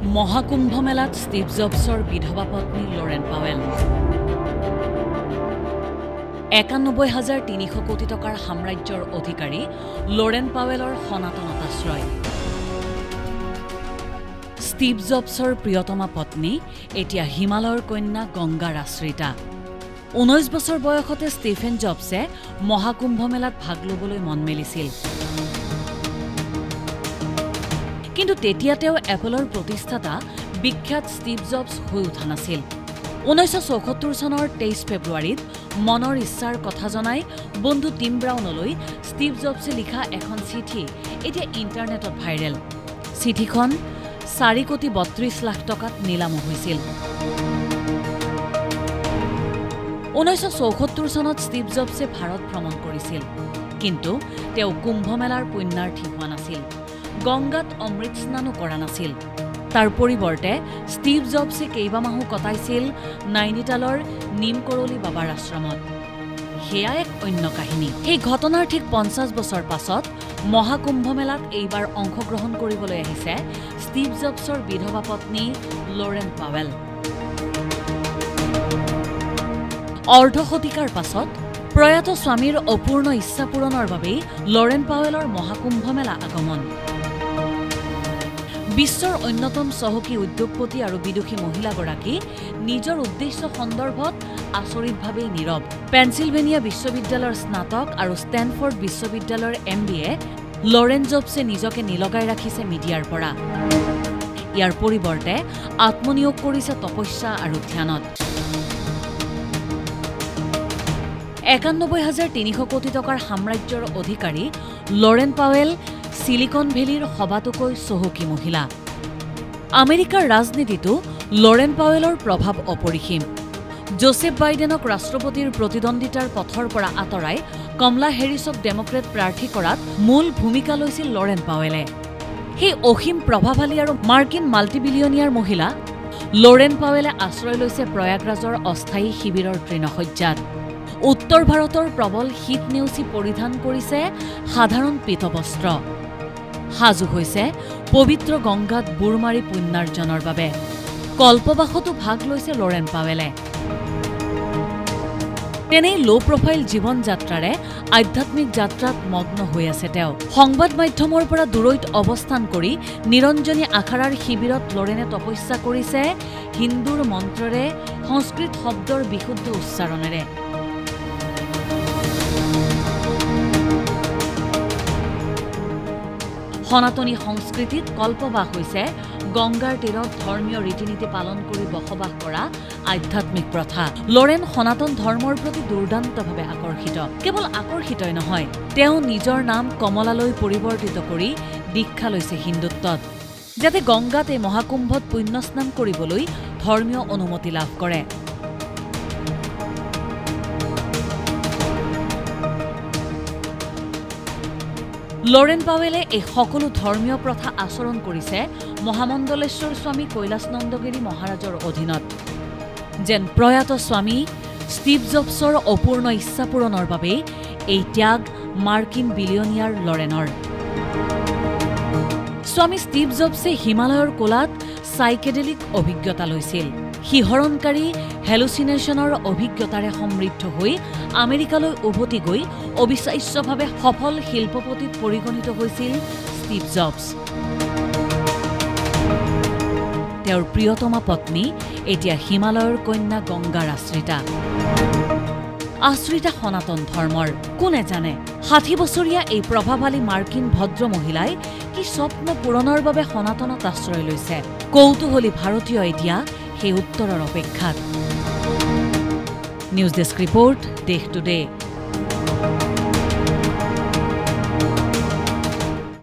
মহাকুম্ভ মেলাত ষ্টিভ জবছৰ বিধৱা পত্নী লৰেন পাৱেল ৯১,৩০০ কোটি টকাৰ সাম্ৰাজ্যৰ অধিকাৰী লৰেন পাৱেলৰ সনাতনতাশ্ৰয় ষ্টিভ জবছৰ প্ৰিয়তমা পত্নী এতিয়া হিমালয়ৰ কন্যা গংগাৰ আশ্ৰিতা ১৯ বছৰ বয়সতে ষ্টিফেন জবছে মহাকুম্ভ মেলাত ভাগ ল'বলৈ মন মেলিছিল কিন্তু তেতিয়া তেওঁ এপলৰ প্ৰতিষ্ঠাতা বিখ্যাত ষ্টিভ জবছ হৈ উঠা নাছিল ১৯৭৪ চনৰ ২৩ ফেব্ৰুৱাৰীত মনৰ ইচ্ছাৰ কথা জনাই বন্ধু টিম ব্ৰাউনলৈ ষ্টিভ জবছে লিখা এখন চিঠি এতিয়া ইণ্টাৰনেটত ভাইৰেল চিঠিখন ৪,৩২,০০,০০০ টকাত নিলাম হৈছিল ১৯৭৪ চনত ষ্টিভ জবছে ভাৰত ভ্ৰমণ কৰিছিল কিন্তু তেওঁ কুম্ভ মেলাৰ পুণ্যাৰ্থী হোৱা নাছিল গংগাত অমৃত স্নানো কৰা নাছিল তাৰ পৰিৱৰ্তে ষ্টিভ জবছে কেইবামাহো কটাইছিল নাইনিতালৰ নিমকৰলি বাবাৰ আশ্ৰমত হেয়া এক অন্য কাহিনী এই ঘটনাৰ ঠিক ৫০ বছৰ পাছত মহাকুম্ভ মেলাত এইবাৰ অংশগ্ৰহণ কৰিবলৈ আহিছে ষ্টিভ জবছৰ বিধৱা পত্নী লৰেন পাৱেল অৰ্ধ শতিকাৰ পাছত প্ৰয়াত স্বামীৰ অপূৰ্ণ ইচ্ছা পূৰণৰ বাবে লৰেন পাৱেলৰ মহাকুম্ভ মেলা আগমন বিশ্বৰ অন্যতম চহকী উদ্যোগপতি আৰু বিদুষী মহিলাগৰাকী নিজৰ উদ্দেশ্য সন্দৰ্ভত আচৰিতভাৱে নীৰৱ পেনচিলভেনিয়া বিশ্ববিদ্যালয়ৰ স্নাতক আৰু ষ্টেনফৰ্ড বিশ্ববিদ্যালয়ৰ MBA লৰেন জবছে নিজকে নিলগাই ৰাখিছে মিডিয়াৰ পৰা ইয়াৰ পৰিৱৰ্তে আত্মনিয়োগ কৰিছে তপস্যা আৰু ধ্যানত ৯১,৩০০ কোটি টকাৰ সাম্ৰাজ্যৰ অধিকাৰী লৰেন পাৱেল সিলিকন ভেলীৰ সবাতোকৈ চহকী মহিলা আমেৰিকাৰ ৰাজনীতিতো লৰেন পাৱেলৰ প্ৰভাৱ অপৰিসীম জোচেফ বাইডেনক ৰাষ্ট্ৰপতিৰ প্ৰতিদ্বন্দ্বিতাৰ পথৰ পৰা আঁতৰাই কমলা হেৰিছক ডেমক্ৰেট প্ৰাৰ্থী কৰাত মূল ভূমিকা লৈছিল লৰেন পাৱেলে সেই অসীম প্ৰভাৱশালী আৰু মাৰ্কিন মাল্টিবিলিয়নিয়াৰ মহিলা লৰেন পাৱেলে আশ্ৰয় লৈছে প্ৰয়াগৰাজৰ অস্থায়ী শিবিৰৰ তৃণশয্যাত উত্তৰ ভাৰতৰ প্ৰবল শীত নেওচি পৰিধান কৰিছে সাধাৰণ পীতবস্ত্ৰ সাজু হৈছে পবিত্ৰ গংগাত বুৰ মাৰি পুণ্যাৰ্জনৰ বাবে কল্পবাসতো ভাগ লৈছে লৰেন পাৱেলে তেনেই লো প্ৰফাইল জীৱন যাত্ৰাৰে আধ্যাত্মিক যাত্ৰাত মগ্ন হৈ আছে তেওঁ সংবাদ মাধ্যমৰ পৰা দূৰৈত অৱস্থান কৰি নিৰঞ্জনী আখাৰাৰ শিবিৰত লৰেনে তপস্যা কৰিছে হিন্দুৰ মন্ত্ৰৰে সংস্কৃত শব্দৰ বিশুদ্ধ উচ্চাৰণেৰে সনাতনী সংস্কৃতিত কল্পবাস হৈছে গংগাৰ তীৰত ধৰ্মীয় ৰীতি-নীতি পালন কৰি বসবাস কৰা আধ্যাত্মিক প্ৰথা লৰেন সনাতন ধৰ্মৰ প্ৰতি দুৰ্দান্তভাৱে আকৰ্ষিত কেৱল আকৰ্ষিতই নহয় তেওঁ নিজৰ নাম কমলালৈ পৰিৱৰ্তিত কৰি দীক্ষা লৈছে হিন্দুত্বত যাতে গংগাত এই মহাকুম্ভত পুণ্য স্নান কৰিবলৈ ধৰ্মীয় অনুমতি লাভ কৰে লৰেন পাৱেলে এই সকলো ধৰ্মীয় প্ৰথা আচৰণ কৰিছে মহামণ্ডলেশ্বৰ স্বামী কৈলাশ নন্দগিৰি মহাৰাজৰ অধীনত যেন প্ৰয়াত স্বামী ষ্টিভ জবছৰ অপূৰ্ণ ইচ্ছা পূৰণৰ বাবে এই ত্যাগ মাৰ্কিন বিলিয়নিয়াৰ লৰেনৰ স্বামী ষ্টিভ জবছে হিমালয়ৰ কোলাত সাইকেডেলিক অভিজ্ঞতা লৈছিল শিহৰণকাৰী হেলুচিনেশ্যনৰ অভিজ্ঞতাৰে সমৃদ্ধ হৈ আমেৰিকালৈ উভতি গৈ অবিশ্বাস্যভাৱে সফল শিল্পপতিত পৰিগণিত হৈছিল ষ্টিভ জবছ তেওঁৰ প্ৰিয়তমা পত্নী এতিয়া হিমালয়ৰ কন্যা গংগাৰ আশ্ৰিতা সনাতন ধৰ্মৰ কোনে জানে ৬০ বছৰীয়া এই প্ৰভাৱশালী মাৰ্কিন ভদ্ৰ মহিলাই কি স্বপ্ন পূৰণৰ বাবে সনাতনত আশ্ৰয় লৈছে কৌতূহলী ভাৰতীয় এতিয়া সেই উত্তৰৰ অপেক্ষাত न्यूज़ डेस्क रिपोर्ट देश टुडे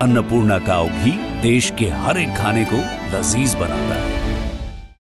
अन्नपूर्णा काव घी देश के हर एक खाने को लजीज बनाता है।